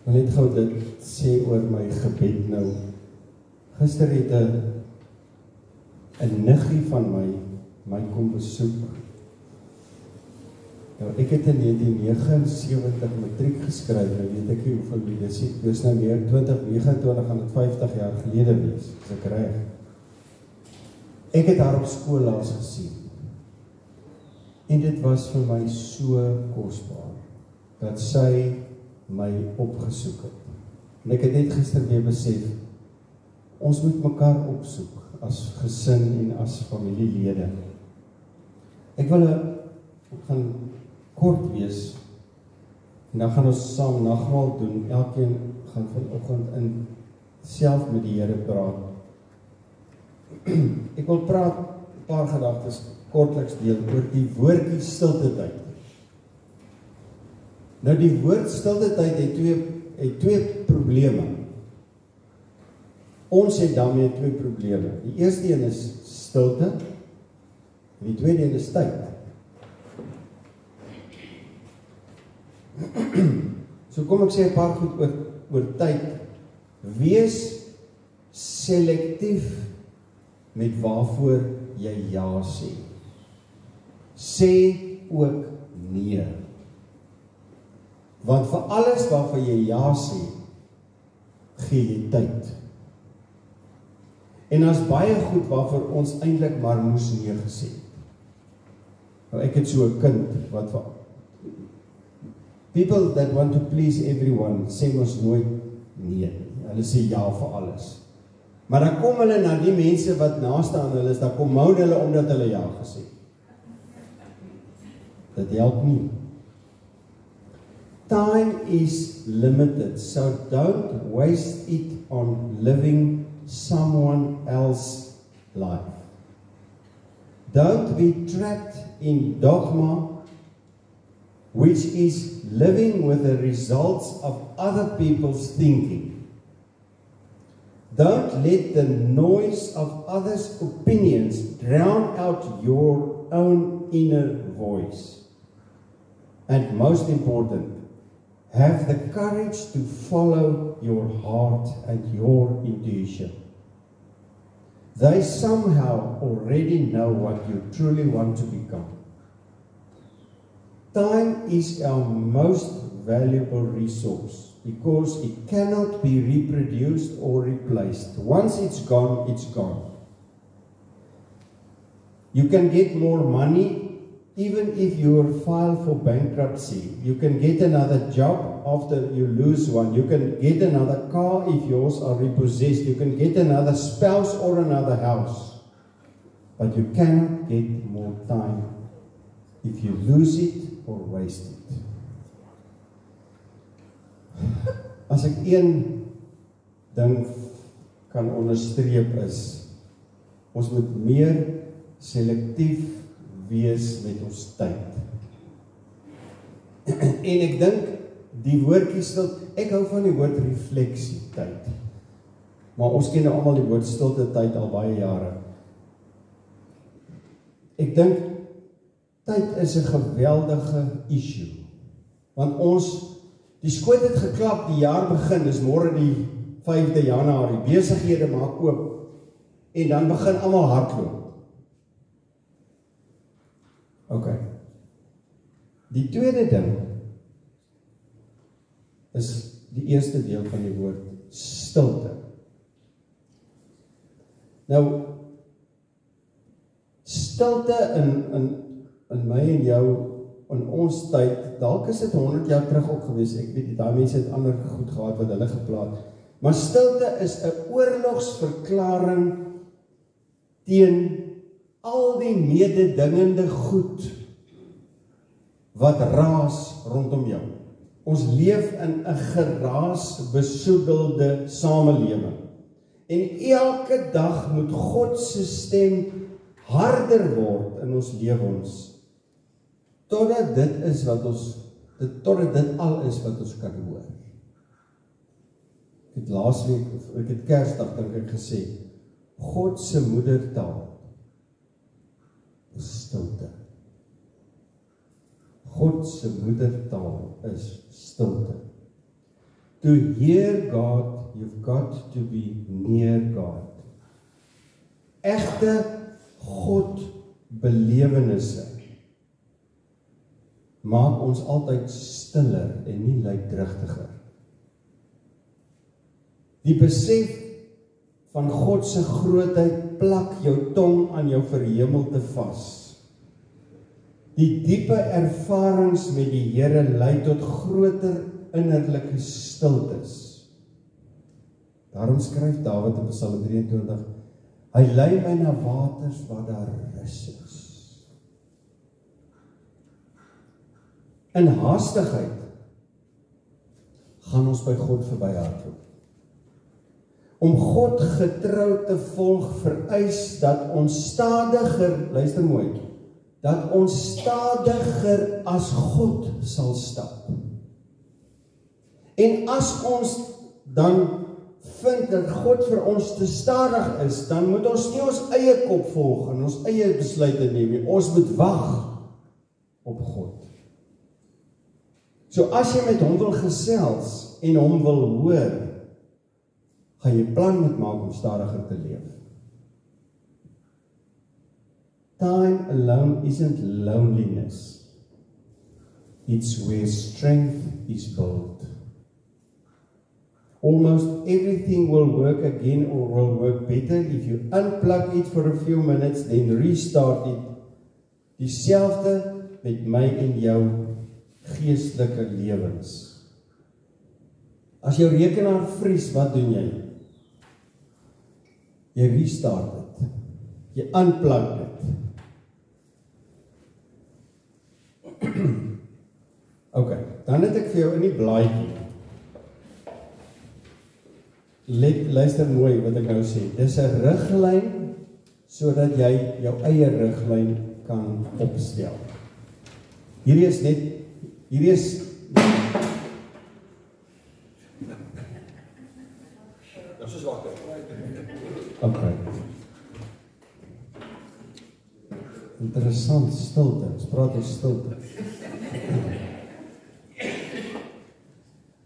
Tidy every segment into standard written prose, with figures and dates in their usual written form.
wil net gou dit sê oor my gebed nou. Gister het 'n niggie van my kom besoek. Nou, ek het in 1979 matriek geskryf, nou weet ek nie hoeveel wie dit sê, dus nou meer 2029 gaan dit 50 jaar gelede wees, as ek reg. Ek het haar op skool laas gesien. En dit was vir my so kosbaar, dat sy my opgesoek het. En ek het net gister weer besef, ons moet mekaar opsoek, as gesin en as familielede. Ek wil gaan kort wees, en dan gaan ons saam nagmaal doen, elkeen gaan vanoggend in self met die Here praat. Ek wil praat, 'n paar gedagtes, kortliks deel, oor die woordjie stilte tyd. Nou die woord stilte tyd het twee probleme. Ons het daarmee twee probleme. Die eerste een is stilte, en die tweede een is tyd. So kom ek sê 'n paar goed oor tyd. Wees selektief met waarvoor jy ja sê. Sê ook nee. Want vir alles waarvoor jy ja sê, gee jy tyd. En as baie goed waarvoor ons eintlik maar moes nee gesê. Nou ek het so 'n kind wat vir people that want to please everyone sê mos nooit nee. Hulle sê ja vir alles. Maar dan kom hulle na die mense wat naaste aan hulle is, dan kom moan hulle omdat hulle ja gesê. Dit help nie. Time is limited, so don't waste it on living someone else's life. Don't be trapped in dogma, which is living with the results of other people's thinking. Don't let the noise of others' opinions drown out your own inner voice. And most important, have the courage to follow your heart and your intuition. They somehow already know what you truly want to become. Time is our most valuable resource because it cannot be reproduced or replaced. Once it's gone, it's gone. You can get more money even if you file for bankruptcy. You can get another job after you lose one. You can get another car if yours are repossessed. You can get another spouse or another house. But you cannot get more time if you lose it or waste it. As ek een ding kan onderstreep is, ons moet meer selektief wees met ons tyd. En ek dink die woordjie stilte, ek hou van die woord refleksie tyd. Maar ons ken nou almal die woord stilte tyd al baie jare. Ek dink tyd is 'n geweldige issue. Want die skoot het geklap, die jaar begin, dis môre die 5de Januarie, besighede maak oop, en dan begin almal hardloop. Ok. Die tweede ding, is die eerste deel van die woord, stilte. Nou, stilte in my en jou, in ons tyd, dalk is dit 100 jaar terug ook gewees, ek weet nie, daai mense het ander goed gehad wat hulle geplaat, maar stilte is 'n oorlogsverklaring teen al die mededingende goed wat raas rondom jou. Ons leef in 'n geraas besoedelde samelewing. En elke dag moet God se stem harder word in ons lewens. Totdat dit al is wat ons kan hoor. Ek het laasweek, ek het Kersdag dink ek gesê, God se moedertaal is stilte. God se moedertaal is stilte. To hear God, you've got to be near God. Egte God belewenisse maak ons altyd stiller en nie luidrugtiger. Die besef van God se grootheid plak jou tong aan jou verhemelte vas. Die diepe ervarings met die Here lei tot groter innerlike stiltes. Daarom skryf Dawid in Psalm 23, hy lei my na waters waar daar rus is. In haastigheid gaan ons by God verby hardloop. Om God getrou te volg vereis dat ons stadiger, luister mooi, dat ons stadiger as God sal stap. En as ons dan vind dat God vir ons te stadig is, dan moet ons nie ons eie kop volg en ons eie besluite neem nie. Ons moet wag op God. So as jy met hom wil gesels en hom wil hoor, gaan jy plan moet maak om stadiger te leef. Time alone isn't loneliness. It's where strength is built. Almost everything will work again or will work better if you unplug it for a few minutes, then restart it. Dieselfde met my en jou geestelike lewens. As jou rekenaar vries, wat doen jy? Jy restart dit. Jy unplug dit. Ok, dan het ek vir jou in die blaadjie. Luister mooi wat ek nou sê. Dis 'n riglyn sodat jy jou eie riglyn kan opstel. Hierdie is Dit is wakker. Okay. Interessant, stilte. Ons praat oor stilte.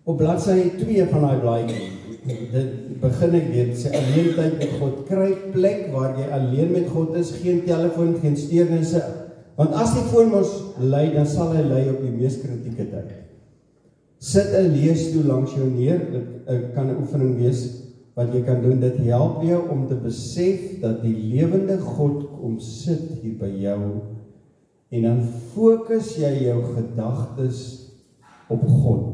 Op bladsy 2 van daai blaadjie, dit begin ek weer sê alleen tyd met God, kry plek waar jy alleen met God is, geen telefoon, geen steurnisse, want as die foon ons lei, dan sal hy lei op die mees kritieke tyd. Sit 'n leesstoel langs jou neer, dit kan 'n oefening wees wat jy kan doen, dit help jou om te besef dat die lewende God kom sit hier by jou, en dan fokus jy jou gedagtes op God.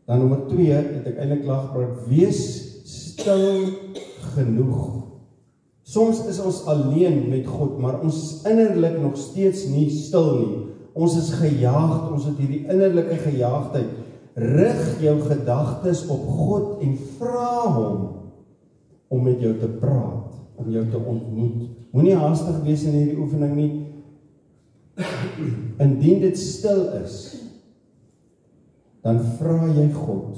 Dan nommer 2, het ek eintlik klaar gepraat, wees stil genoeg. Soms is ons alleen met God, maar ons is innerlik nog steeds nie stil nie. Ons is gejaagd, ons het hierdie innerlike gejaagdheid. Rig jou gedagtes op God en vra hom om met jou te praat, om jou te ontmoet. Moenie haastig wees in hierdie oefening nie. Indien dit stil is, dan vra jy God,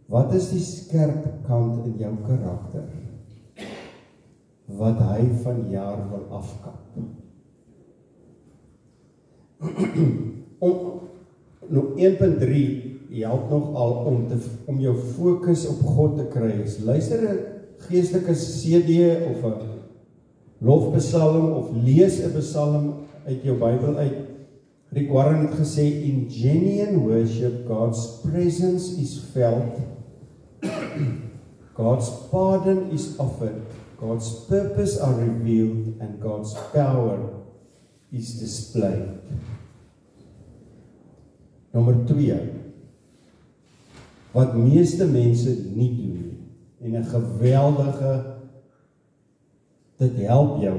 wat is die skerp kant in jou karakter, wat hy van jaar wil afkap? Nog 1.3 help nog al om jou fokus op God te kry. Luister 'n geestelike CD of 'n lofpsalm of lees 'n psalm uit jou Bybel uit. Rick Warren het gesê, in genuine worship, God's presence is felt, God's pardon is offered, God's purpose are revealed, and God's power is displayed. Nommer 2, wat meeste mense nie doen, en 'n geweldige, dit help jou.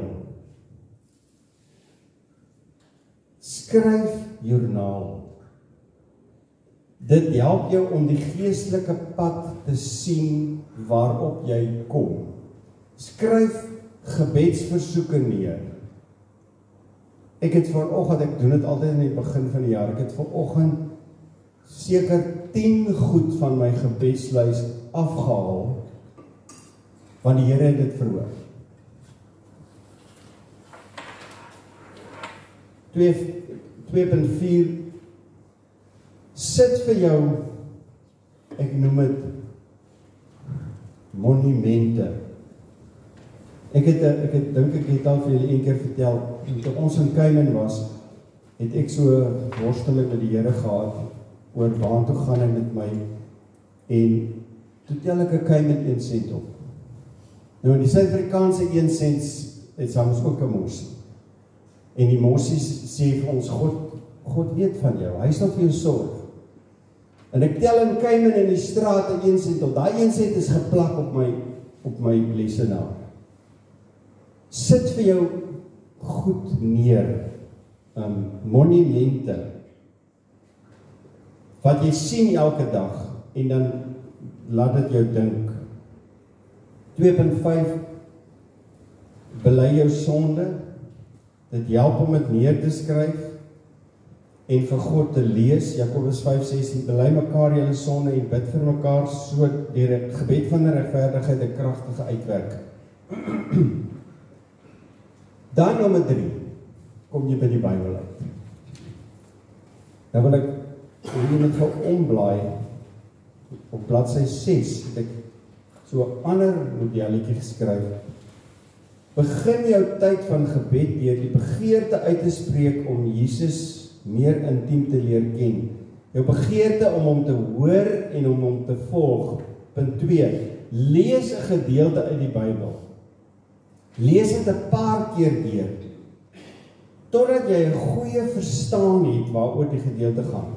Skryf joernaal. Dit help jou om die geestelike pad te sien waarop jy kom. Skryf gebedsversoeke neer. Ek het vanoggend, ek doen dit altyd in die begin van die jaar, ek het vanoggend seker 10 goed van my gebedslys afgehaal, want die Here het dit verhoor. 2.4 Sit vir jou, ek noem dit monumente. Ek dink ek het al vir julle een keer vertel, toe ons in Keimen was, het ek so worsteling met die Here gehad, oor waartoe gaan hy met my, en toe tel ek 'n Keimen 1 sent op. Nou in die Suid-Afrikaanse 1 sent, het soms ook 'n mossie. En die mossies sê vir ons, God weet van jou, hy sal vir jou sorg. En ek tel in Keimen in die straat 'n 1 sent op, daai 1 sent is geplak op my lesenaar. Sit vir jou goed neer, monumente, wat jy sien elke dag, en dan laat dit jou dink. 2.5, bely jou sonde, dit help om dit neer te skryf, en vir God te lees, Jakobus 5:16, bely mekaar julle sonde en bid vir mekaar, so deur 'n gebed van regverdigheid 'n kragtige uitwerk. Dan nommer 3, kom jy by die Bybel uit. Nou wil ek, jy moet gou omblaai, op bladsy 6, het ek so 'n ander modelletjie geskryf. Begin jou tyd van gebed deur die begeerte uit te spreek om Jesus meer intiem te leer ken. Jou begeerte om hom te hoor en om hom te volg. Punt 2, lees 'n gedeelte uit die Bybel. Lees dit 'n paar keer deur, totdat jy 'n goeie verstaan het waaroor die gedeelte gaan.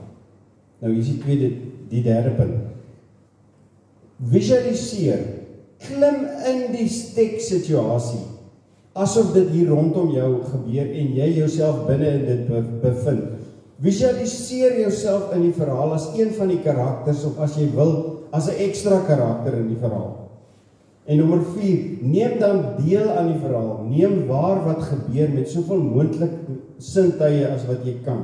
Nou hier is die derde punt. Visualiseer, klim in die tekstsituasie, asof dit hier rondom jou gebeur en jy jouself binne in dit bevind. Visualiseer jouself in die verhaal as een van die karakters, of as jy wil, as 'n ekstra karakter in die verhaal. En nommer 4, neem dan deel aan die verhaal, neem waar wat gebeur met soveel moontlik sintuie as wat jy kan.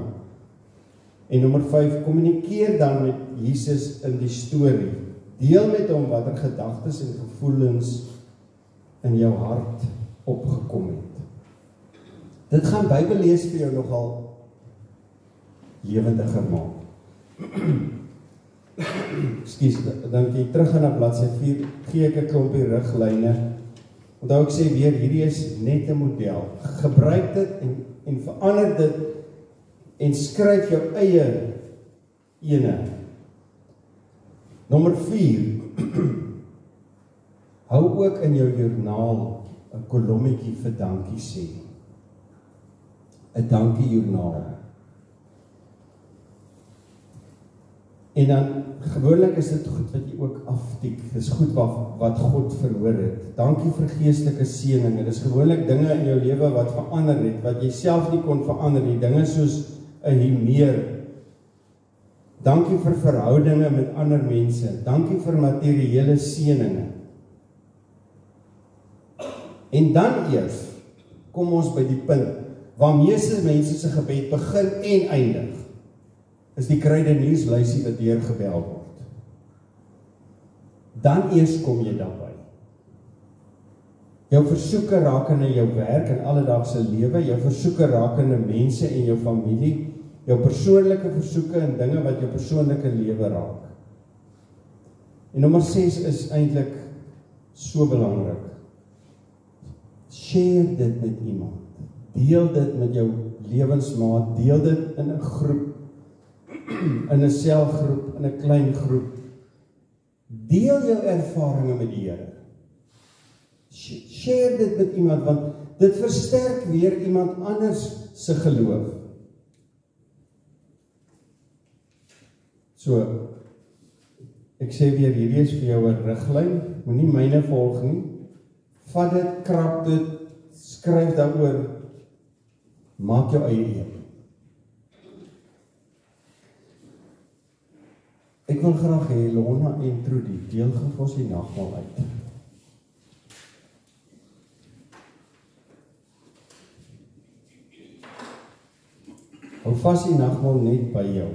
En nommer 5, kommunikeer dan met Jesus in die storie. Deel met hom watter gedagtes en gevoelens in jou hart opgekom het. Dit gaan Bybellees vir jou nogal lewendiger maak. Ekskuus, dan jy terug gaan na bladsy 4, gee ek 'n klompie riglyne. Onthou ek sê weer, hierdie is net 'n model. Gebruik dit en verander dit en skryf jou eie ene. Nommer 4, hou ook in jou joernaal 'n kolommetjie vir dankie sê. 'n dankie joernaal. En dan, gewoonlik is dit goed wat jy ook aftik. Dis goed wat God verhoor het. Dankie vir geestelike seëninge. Dis gewoonlik dinge in jou lewe wat verander het, wat jy self nie kon verander nie. Dinge soos 'n humeur. Dankie vir verhoudinge met ander mense. Dankie vir materiële seëninge. En dan eers kom ons by die punt waar meeste mense se gebed begin en eindig. Is die kruidenierslysie wat deur gebel word. Dan eers kom jy daarby. Jou versoeke rakende jou werk en alledaagse lewe, jou versoeke rakende mense en jou familie, jou persoonlike versoeke en dinge wat jou persoonlike lewe raak. En nommer 6 is eintlik so belangrik. Share dit met iemand. Deel dit met jou lewensmaat, deel dit in 'n groep, in 'n selgroep, in 'n klein groep. Deel jou ervarings met die Here. Share dit met iemand, want dit versterk weer iemand anders se geloof. So, ek sê weer, hierdie is vir jou 'n riglyn, moenie myne volg nie. Vat dit, krap dit, skryf daaroor, maak jou eie een. Ek wil graag hê Lona en Trudy deel gou vir ons die nagmaal uit. Hou vas die nagmaal net by jou.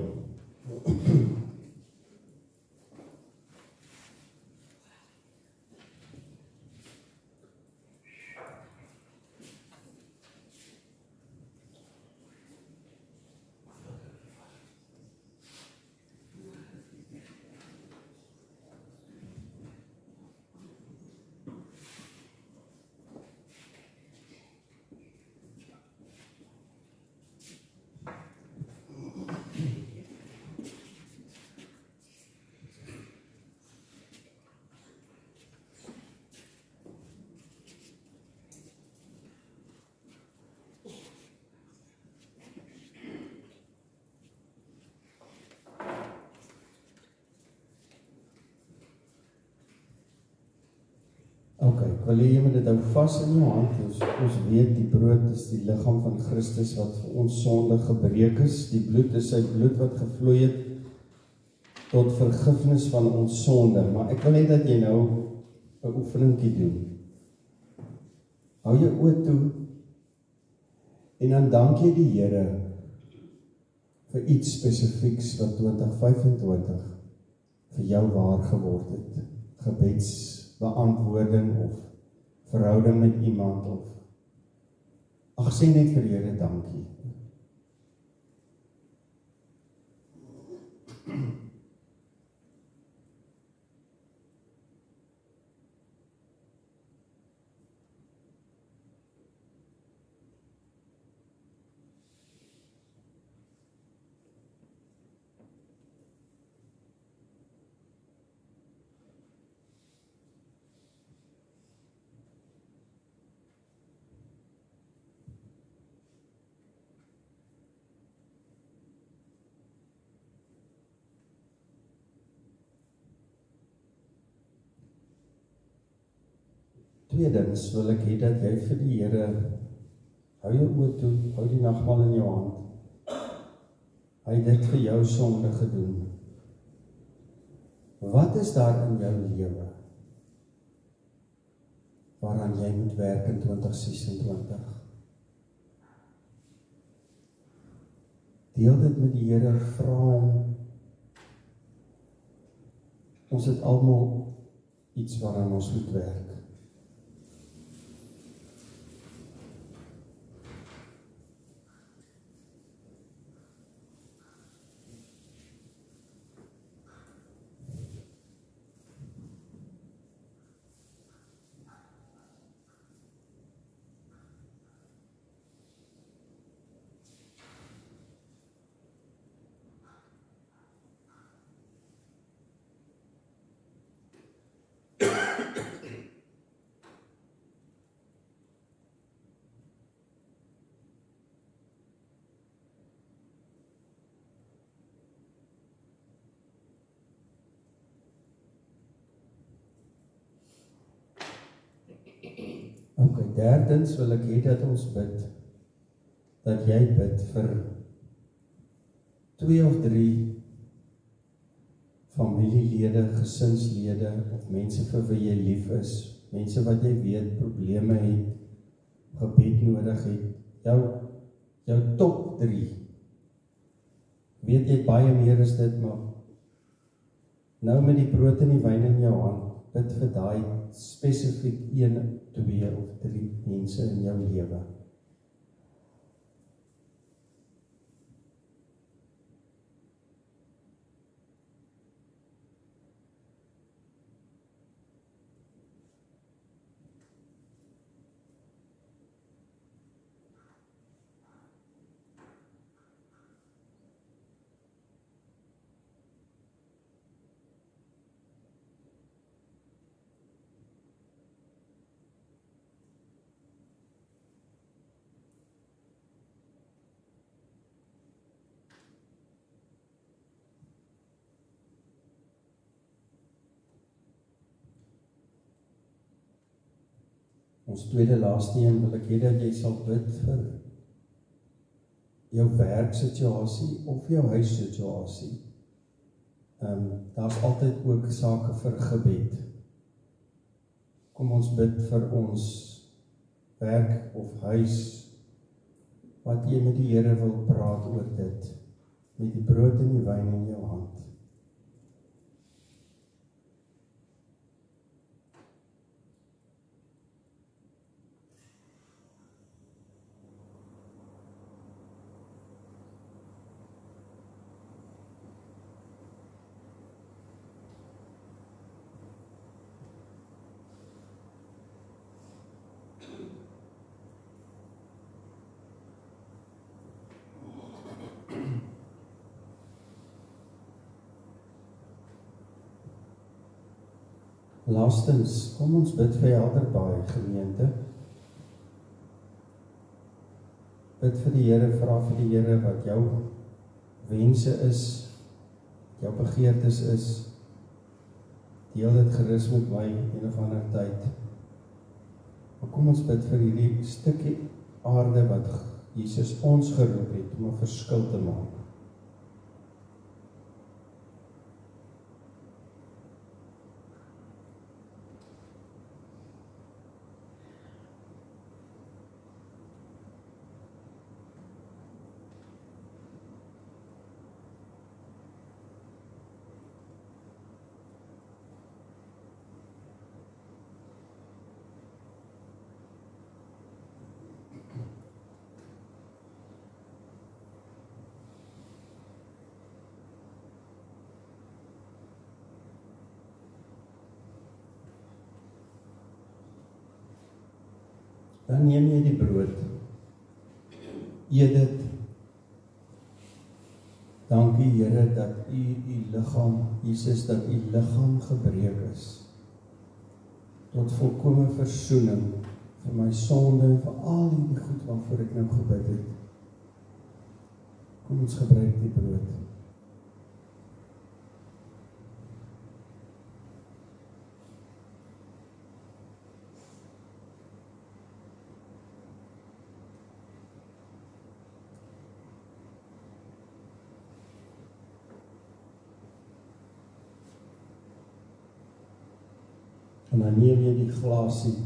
Ok, ek wil hê jy moet dit hou vas in jou hand. Ons weet die brood is die liggaam van Christus wat vir ons sonde gebreek is. Die bloed is sy bloed wat gevloei het tot vergifnis van ons sonde. Maar ek wil net dat jy nou 'n oefeningkie doen. Hou jou oë toe en dan dank jy die Here vir iets spesifieks wat 2025 vir jou waar geword het. Gebedsbeantwoording of verhouding met iemand of ag, sê net vir die Here dankie. Tweedens wil ek hê dat jy vir die Here hou jou oë toe, hou die nagmaal in jou hand. Hy het dit vir jou sonde gedoen. Wat is daar in jou lewe waaraan jy moet werk in 2026? Deel dit met die Here, vra hom. Ons het almal iets waaraan ons moet werk. Ok, derdens wil ek hê dat ons bid, dat jy bid vir 2 of 3 familielede, gesinslede, of mense vir wie jy lief is, mense wat jy weet probleme het, gebed nodig het, jou top 3. Weet jy baie meer as dit, maar nou met die brood en die wyn in jou hand, bid vir daai spesifiek 1, 2 of 3 mense in jou lewe. Ons tweede laaste een wil ek hê dat jy sal bid vir jou werksituasie of jou huissituasie. Daar's altyd ook sake vir gebed. Kom ons bid vir ons werk of huis, wat jy met die Here wil praat oor dit, met die brood en die wyn in jou hand. Laastens, kom ons bid vir Helderbaai gemeente. Bid vir die Here, vra vir die Here wat jou wense is, jou begeertes is. Deel dit gerus met my een of ander tyd. Maar kom ons bid vir hierdie stukkie aarde wat Jesus ons geroep het om 'n verskil te maak. Dan neem jy die brood, eet dit. Dankie Here dat u liggaam, Jesus, dat u liggaam gebreek is, tot volkome versoening vir my sonde en vir al die goed waarvoor ek nou gebid het. Kom ons gebruik die brood. En dan neem jy die glasie.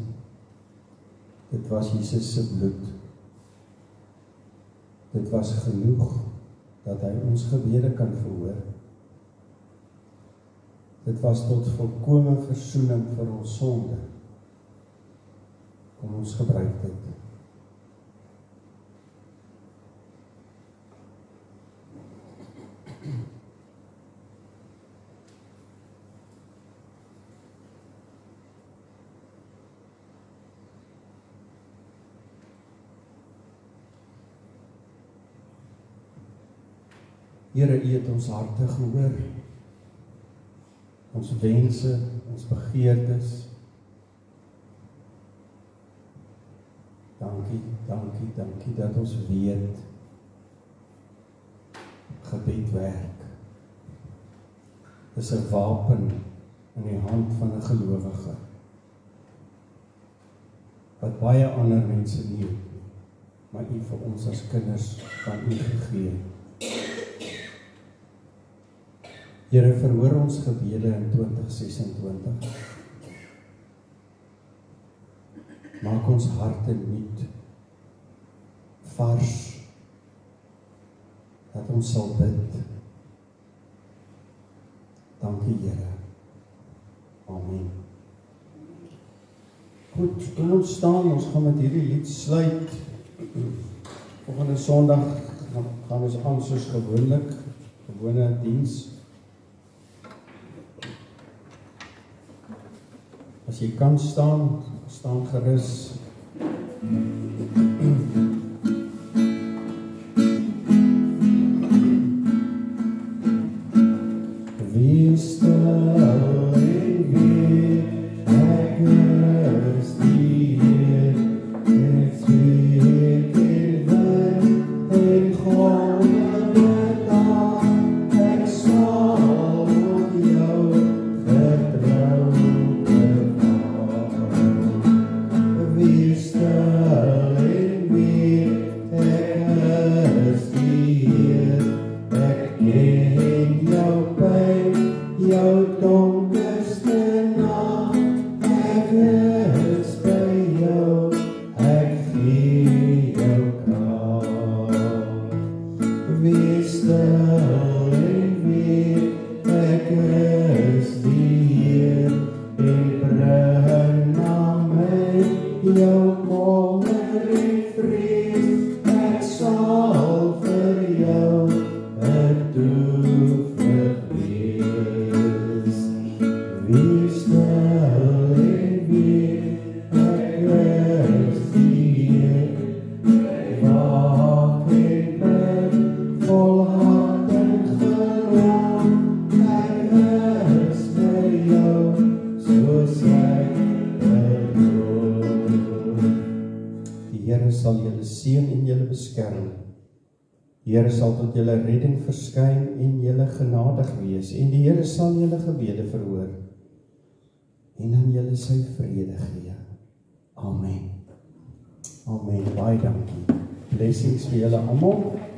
Dit was Jesus se bloed. Dit was genoeg dat hy ons gebede kan verhoor. Dit was tot volkome versoening vir ons sonde. Kom ons gebruik dit. Here, U het ons harte gehoor, ons wense, ons begeertes. Dankie, dankie, dankie dat ons weet, gebed werk. Dis 'n wapen in die hand van 'n gelowige, wat baie ander mense nie het nie, maar U vir ons as kinders van U gegee. Here, verhoor ons gebede in 2026. Maak ons harte nuut, vars, dat ons sal bid. Dankie, Here. Amen. Goed, kom ons staan, ons gaan met hierdie lied sluit. Volgende Sondag gaan ons aan soos gewoonlik, gewone diens. As jy kan staan, staan gerus. Wees stil en weet, ek is hier. Ek spreek in wijn en gouden dag. Ek sal op jou vertrouw. Here sal tot julle redding verskyn en julle genadig wees, en die Here sal julle gebede verhoor en aan julle sy vrede gee. Amen. Amen. Baie dankie. Blessings vir julle almal.